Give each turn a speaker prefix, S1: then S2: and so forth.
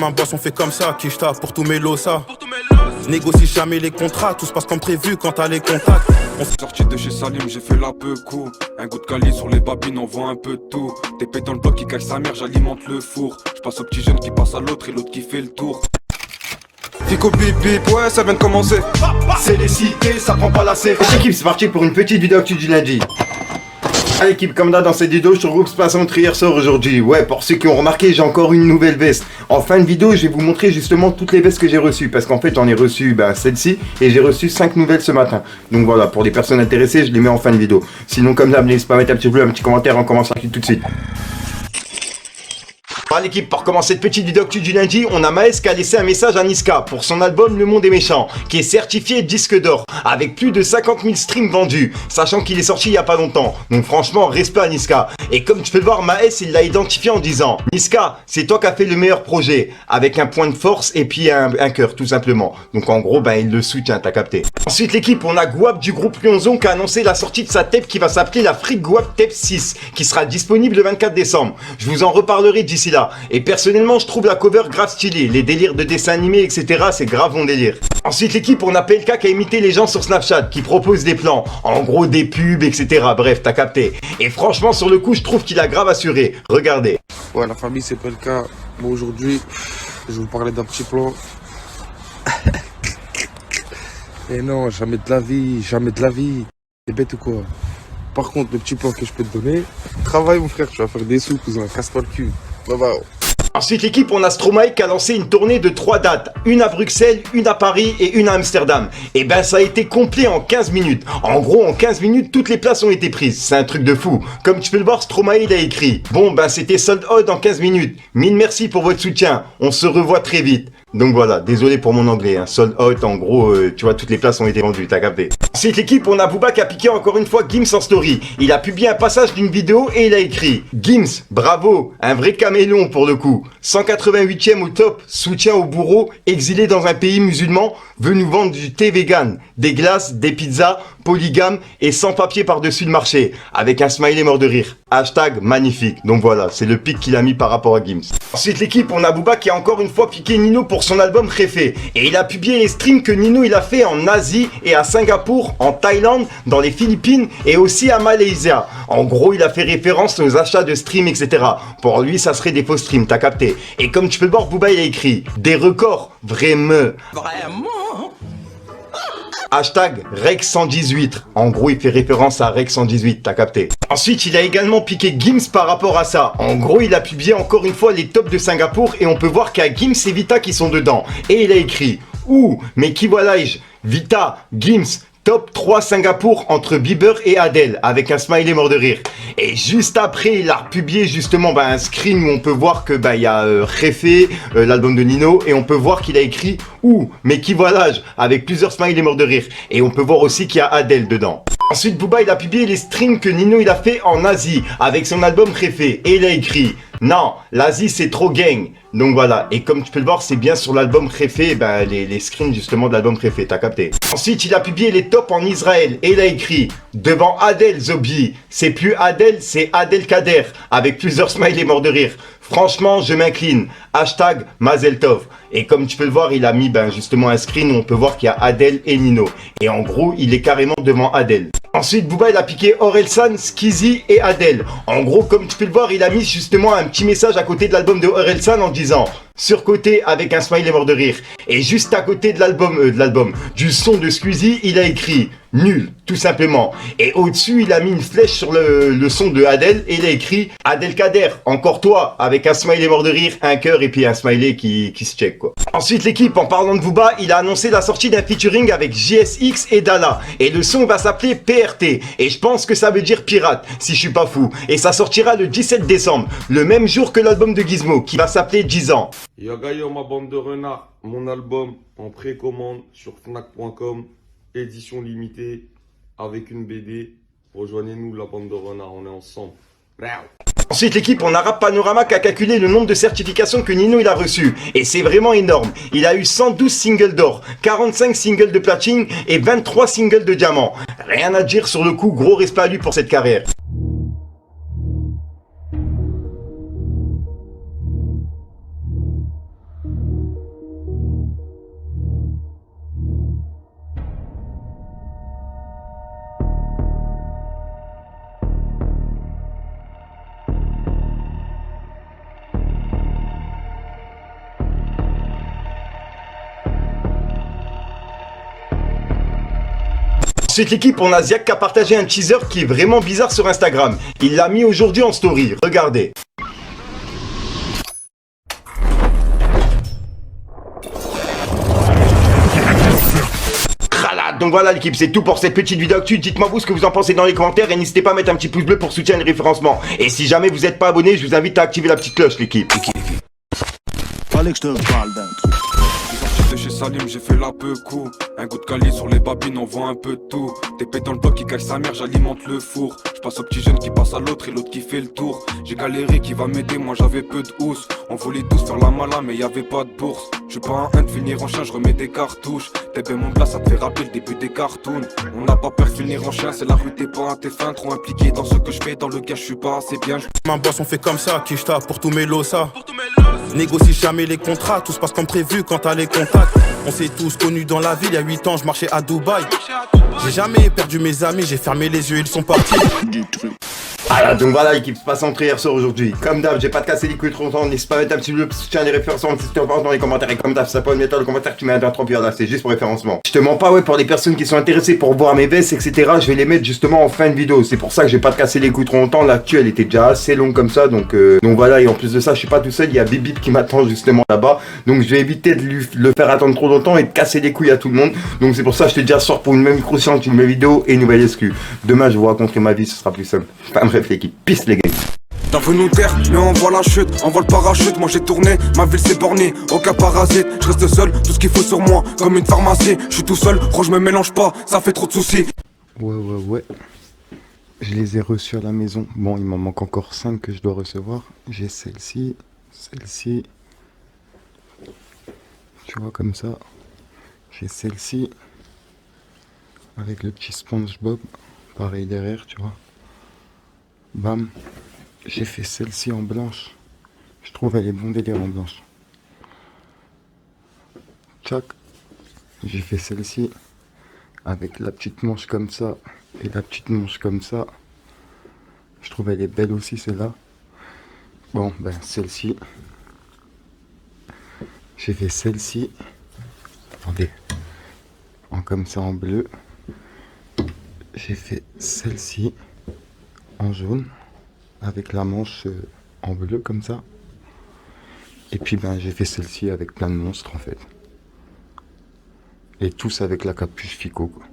S1: Ma boss on fait comme ça, Kishta pour tous mes losa. Je négocie jamais les contrats, tout se passe comme prévu quand t'as les contacts.
S2: Sorti de chez Salim, j'ai fait la peu coup. Un goût de cali sur les babines, on voit un peu de tout. TP dans le bloc qui cale sa mère, j'alimente le four. Je passe au petit jeune qui passe à l'autre et l'autre qui fait le tour. Fico bip bip, ouais ça vient de commencer.
S3: C'est les cités, ça prend pas la C. L'équipe, c'est parti pour une petite vidéo actu du lundi. Allez l'équipe, comme d'hab dans cette vidéo, je te regroupe Space entre hier soir aujourd'hui. Ouais, pour ceux qui ont remarqué, j'ai encore une nouvelle veste. En fin de vidéo, je vais vous montrer justement toutes les vestes que j'ai reçues. Parce qu'en fait, j'en ai reçu celle-ci et j'ai reçu 5 nouvelles ce matin. Donc voilà, pour les personnes intéressées, je les mets en fin de vidéo. Sinon, comme d'hab, n'hésitez pas à mettre un petit bleu, un petit commentaire, on commence tout de suite. Voilà l'équipe, pour commencer cette petite vidéo actu du lundi, on a Maes qui a laissé un message à Niska pour son album Le Monde est méchant, qui est certifié disque d'or, avec plus de 50 000 streams vendus, sachant qu'il est sorti il y a pas longtemps. Donc franchement, respect à Niska. Et comme tu peux le voir, Maes, il l'a identifié en disant « Niska, c'est toi qui as fait le meilleur projet », avec un point de force et puis un cœur, tout simplement. Donc en gros, il le soutient, t'as capté. Ensuite l'équipe, on a Guap du groupe Lyonzon qui a annoncé la sortie de sa tape qui va s'appeler la Freak Guap Tape 6, qui sera disponible le 24 décembre. Je vous en reparlerai d'ici là. Et personnellement, je trouve la cover grave stylée. Les délires de dessins animés, etc., c'est grave mon délire. Ensuite, l'équipe, on a PLK qui a imité les gens sur Snapchat, qui propose des plans. En gros, des pubs, etc. Bref, t'as capté. Et franchement, sur le coup, je trouve qu'il a grave assuré. Regardez.
S4: Ouais, la famille, c'est PLK. Bon, aujourd'hui, je vais vous parler d'un petit plan. Et non, jamais de la vie, jamais de la vie. T'es bête ou quoi? Par contre, le petit plan que je peux te donner, travaille mon frère, tu vas faire des sous, cousin, casse-toi le cul. Bye bye.
S3: Ensuite l'équipe, on a Stromae qui a lancé une tournée de 3 dates, une à Bruxelles, une à Paris et une à Amsterdam. Et ça a été complet en 15 minutes. En gros, en 15 minutes, toutes les places ont été prises. C'est un truc de fou. Comme tu peux le voir, Stromae il a écrit: bon c'était sold out en 15 minutes. Mille merci pour votre soutien. On se revoit très vite. Donc voilà, désolé pour mon anglais, sold out, en gros, tu vois, toutes les places ont été vendues, t'as capté. Ensuite l'équipe, on a Booba qui a piqué encore une fois Gims en story. Il a publié un passage d'une vidéo et il a écrit: Gims, bravo, un vrai caméléon pour le coup. 188e au top, soutien au bourreau, exilé dans un pays musulman, veut nous vendre du thé vegan, des glaces, des pizzas, polygame et sans papier par-dessus le marché, avec un smiley mort de rire. Hashtag magnifique. Donc voilà, c'est le pic qu'il a mis par rapport à Gims. Ensuite l'équipe, on a Booba qui a encore une fois piqué Nino pour son album Réfé. Et il a publié les streams que Nino il a fait en Asie et à Singapour, en Thaïlande, dans les Philippines et aussi à Malaysia. En gros, il a fait référence aux achats de streams, etc. Pour lui, ça serait des faux streams, t'as capté. Et comme tu peux le voir, Booba il a écrit: des records, vraiment. Hashtag Rex118. En gros, il fait référence à Rex118, t'as capté. Ensuite, il a également piqué Gims par rapport à ça. En gros, il a publié encore une fois les tops de Singapour et on peut voir qu'il y a Gims et Vita qui sont dedans. Et il a écrit: ouh, mais qui voilà-je? Vita, Gims, top 3 Singapour entre Bieber et Adele, avec un smiley mort de rire. Et juste après, il a republié justement un screen où on peut voir que il y a Réfé, l'album de Nino, et on peut voir qu'il a écrit « Ouh, mais qui voilà-je » avec plusieurs smileys morts de rire. Et on peut voir aussi qu'il y a Adele dedans. Ensuite, Booba, il a publié les streams que Nino il a fait en Asie, avec son album Réfé. Et il a écrit: non, l'Asie c'est trop gang. Donc voilà, et comme tu peux le voir, c'est bien sur l'album Réfé, les screens justement de l'album Réfé, t'as capté. Ensuite, il a publié les tops en Israël, et il a écrit: devant Adel Zobi, c'est plus Adel, c'est Adel Kader, avec plusieurs smileys morts de rire. Franchement, je m'incline. Hashtag Mazel Tov. Et comme tu peux le voir, il a mis justement un screen où on peut voir qu'il y a Adele et Nino. Et en gros, il est carrément devant Adele. Ensuite, Booba, il a piqué Orelsan, Skizzy et Adele. En gros, comme tu peux le voir, il a mis justement un petit message à côté de l'album de Orelsan en disant: surcoté avec un smiley mort de rire. Et juste à côté de l'album, du son de Squeezie, il a écrit: nul, tout simplement. Et au-dessus, il a mis une flèche sur le son de Adele et il a écrit: Adel Kader, encore toi, avec un smiley mort de rire, un cœur et puis un smiley qui se check quoi. Ensuite l'équipe, en parlant de Booba, il a annoncé la sortie d'un featuring avec JSX et Dala. Et le son va s'appeler PRT. Et je pense que ça veut dire pirate, si je suis pas fou. Et ça sortira le 17 décembre, le même jour que l'album de Gizmo, qui va s'appeler 10 ans.
S4: Yo ma bande de renards, mon album en précommande sur Fnac.com, édition limitée, avec une BD. Rejoignez-nous la bande de renards, on est ensemble.
S3: Ensuite l'équipe, on a Rap Panorama qui a calculé le nombre de certifications que Nino il a reçu. Et c'est vraiment énorme. Il a eu 112 singles d'or, 45 singles de platine et 23 singles de diamant. Rien à dire sur le coup, gros respect à lui pour cette carrière. Ensuite l'équipe, on a Ziak qui a partagé un teaser qui est vraiment bizarre sur Instagram. Il l'a mis aujourd'hui en story, regardez. Donc voilà l'équipe, c'est tout pour cette petite vidéo actu. Dites-moi vous ce que vous en pensez dans les commentaires et n'hésitez pas à mettre un petit pouce bleu pour soutenir le référencement. Et si jamais vous n'êtes pas abonné, je vous invite à activer la petite cloche l'équipe.
S5: Fallait que je te parle d'un truc.
S2: De chez Salim, j'ai fait la peu coup. Un goût de cali sur les babines, on voit un peu de tout. TP dans le bloc qui cache sa mère, j'alimente le four. Je passe au petit jeune qui passe à l'autre et l'autre qui fait le tour. J'ai galéré, qui va m'aider, moi j'avais peu de housse. On voulait tous faire la mala, mais y'avait pas de bourse. Je suis pas un de finir en chien, je remets des cartouches. TP mon plat, ça te fait rappeler le début des cartoons. On n'a pas peur de finir en chien, c'est la rue, t'es pas un t'es fin. Trop impliqué dans ce que je fais, dans le gars, je suis pas assez bien.
S1: Ma bosse on fait comme ça, Kishta pour tous mes losa. Négocie jamais les contrats, tout se passe comme prévu quand t'as les contacts. On s'est tous connus dans la ville, il y a 8 ans je marchais à Dubaï. J'ai jamais perdu mes amis, j'ai fermé les yeux, ils sont partis.
S3: Ah donc voilà l'équipe, se passe en hier soir aujourd'hui. Comme d'hab, j'ai pas de casser les couilles trop longtemps, n'hésite pas à mettre un petit bleu pour soutenir les référencements, si tu en penses dans les commentaires. Et comme d'hab, ça peut mettre dans le commentaire, tu mets un 3 là, c'est juste pour référencement. Je te mens pas, ouais, pour les personnes qui sont intéressées pour voir mes vestes, etc., je vais les mettre justement en fin de vidéo. C'est pour ça que j'ai pas de casser les couilles trop longtemps. L'actu elle était déjà assez longue comme ça, donc voilà. Et en plus de ça, je suis pas tout seul, il y a Bibip qui m'attend justement là-bas. Donc je vais éviter de le faire attendre trop longtemps et de casser les couilles à tout le monde. Donc c'est pour ça que je te dis à ce soir pour une même micro-séance, une même vidéo et une nouvelle exclu. Demain je vais vous raconter ma vie, ce sera plus simple. Enfin bref l'équipe, peace les gars.
S2: T'as voulu nous taire, mais on voit la chute, on voit le parachute, moi j'ai tourné, ma ville s'est bornée, aucun parasite, je reste seul, tout ce qu'il faut sur moi, comme une pharmacie, je suis tout seul, gros je me mélange pas, ça fait trop de soucis.
S3: Ouais. Je les ai reçus à la maison. Bon, il m'en manque encore 5 que je dois recevoir. J'ai celle-ci, celle-ci. Tu vois comme ça. J'ai celle-ci. Avec le petit SpongeBob. Pareil derrière, tu vois. Bam. J'ai fait celle-ci en blanche. Je trouve elle est bon délire en blanche. Tchac. J'ai fait celle-ci. Avec la petite manche comme ça. Et la petite manche comme ça. Je trouve elle est belle aussi celle-là. Bon ben celle-ci. J'ai fait celle-ci. Attendez. En comme ça en bleu. J'ai fait celle-ci. En jaune. Avec la manche en bleu comme ça. Et puis ben j'ai fait celle-ci avec plein de monstres en fait. Et tous avec la capuche Fico quoi.